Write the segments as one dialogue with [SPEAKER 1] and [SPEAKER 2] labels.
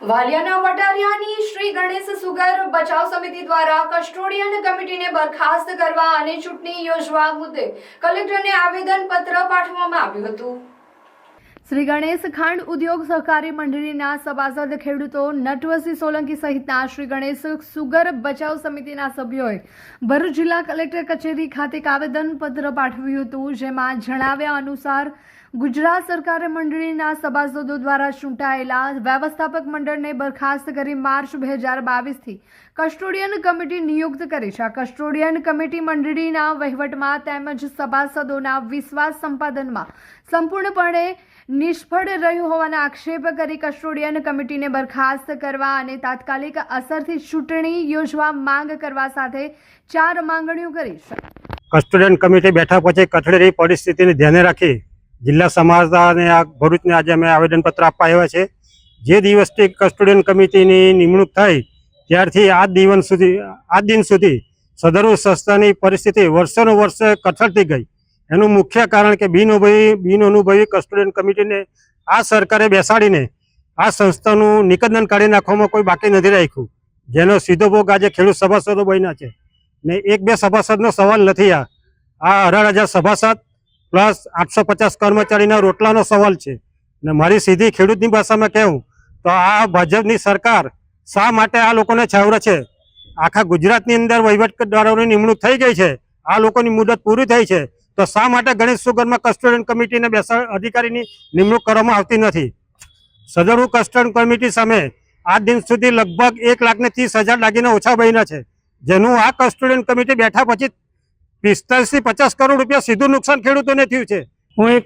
[SPEAKER 1] વાલિયાના વટારિયાની Shri Ganesh sugar બચાવ સમિતિ દ્વારા કસ્ટોડિયન કમિટીને બરખાસ્ત કરવા અને ચૂંટણી યોજવા મુદ્દે કલેક્ટરને આવેદનપત્ર પાઠવવામાં આવ્યું હતું। શ્રી ગણેશ ખાંડ ઉદ્યોગ સહકારી મંડળીના સભાસદ ખેડૂતો નટવરસિંહ સોલંકી સહિતના શ્રી ગણેશ સુગર બચાવ સમિતિના સભ્યોએ ભરૂચ જિલ્લા કલેક્ટર કચેરી ખાતે આવેદનપત્ર પાઠવ્યું હતું, જેમાં જણાવ્યા અનુસાર ગુજરાત સરકારે મંડળીના સભાસદો દ્વારા ચૂંટાયેલા વ્યવસ્થાપક મંડળને બરખાસ્ત કરી માર્ચ 2022થી કસ્ટોડિયન કમિટી નિયુક્ત કરી છે। આ કસ્ટોડિયન કમિટી મંડળીના વહીવટમાં તેમજ સભાસદોના વિશ્વાસ સંપાદનમાં સંપૂર્ણપણે નિષ્ફળ રહ્યું હોવાના આક્ષેપ કરી કસ્ટોડિયન કમિટીને બરખાસ્ત કરવા અને તાત્કાલિક અસરથી ચૂંટણી યોજવા માંગ કરવા સાથે 4 માંગણીઓ કરી છે।
[SPEAKER 2] કસ્ટોડિયન કમિટી બેઠા પછી કથળેલી પરિસ્થિતિને ધ્યાને રાખી જિલ્લા સમાજના અને આ ભરૂચને આજે અમે આવેદનપત્ર આપવા આવ્યા છે। જે દિવસથી કસ્ટોડિયન કમિટીની નિમણૂક થઈ ત્યારથી આજ દિન સુધી સદરુ સંસ્થાની પરિસ્થિતિ વર્ષોનો વર્ષ કથળતી ગઈ। એનું મુખ્ય કારણ કે બિનઅનુભવી કસ્ટોડિયન કમિટીને આ સરકારે બેસાડીને આ સંસ્થાનું નિકંદન કાઢી નાખવામાં કોઈ બાકી નથી રાખ્યું, જેનો સીધો ભોગ આજે ખેડૂત સભાસદો બન્યા છે ને 1-2 સભાસદનો સવાલ નથી। આ 18,000 સભાસદ પ્લસ 850 કર્મચારીના રોટલાનો સવાલ છે ને મારી સીધી ખેડૂતની ભાષામાં કહેવું તો આ ભાજપની સરકાર શા માટે આ લોકોને છાવરે છે? આખા ગુજરાતની અંદર વહીવટદારોની નિમણૂક થઈ ગઈ છે, આ લોકોની મુદત પૂરી થઈ છે, તો શા માટે ગણેશ સુગરમાં કસ્ટોડિયન કમિટીને અધિકારીની નિમણૂક કરવામાં આવતી નથી? સદરુ કસ્ટોડિયન કમિટી સામે આજ દિન સુધી લગભગ 1,30,000 દાગીના ઓછા બન્યા છે, જેનું આ કસ્ટોડિયન કમિટી બેઠા પછી 45 થી 50 કરોડ રૂપિયા સીધું નુકસાન ખેડૂતોને થયું છે।
[SPEAKER 3] હું એક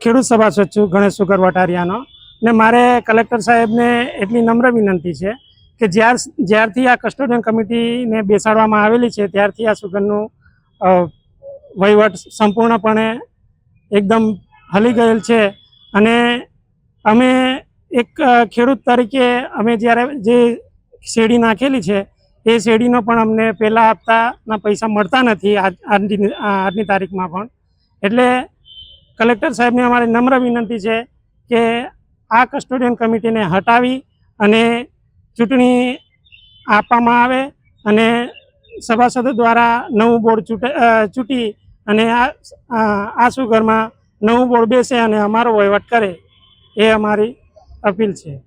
[SPEAKER 3] ખેડૂત સભાસદ છું ગણેશ સુગર વટારિયાનો, ને મારે કલેક્ટર સાહેબને એટલી નમ્ર વિનંતી છે કે જ્યારથી આ કસ્ટોડિયન કમિટીને બેસાડવામાં આવેલી છે ત્યારથી આ સુગરનું વહીવટ સંપૂર્ણપણે એકદમ હલી ગયેલ છે। અને અમે એક ખેડૂત તરીકે અમે જ્યારે જે શેરડી નાખેલી છે એ શેરડીનો પણ અમને પહેલા હપ્તાના પૈસા મળતા નથી આજની તારીખમાં પણ। એટલે કલેક્ટર સાહેબને અમારી નમ્ર વિનંતી છે કે આ કસ્ટોડિયન કમિટીને હટાવી અને ચૂંટણી આપવામાં આવે અને સભાસદો દ્વારા નવું બોર્ડ ચૂંટી અને આ સુગરમાં નવું બોર્ડ બેસે અને અમારો વહીવટ કરે, એ અમારી અપીલ છે।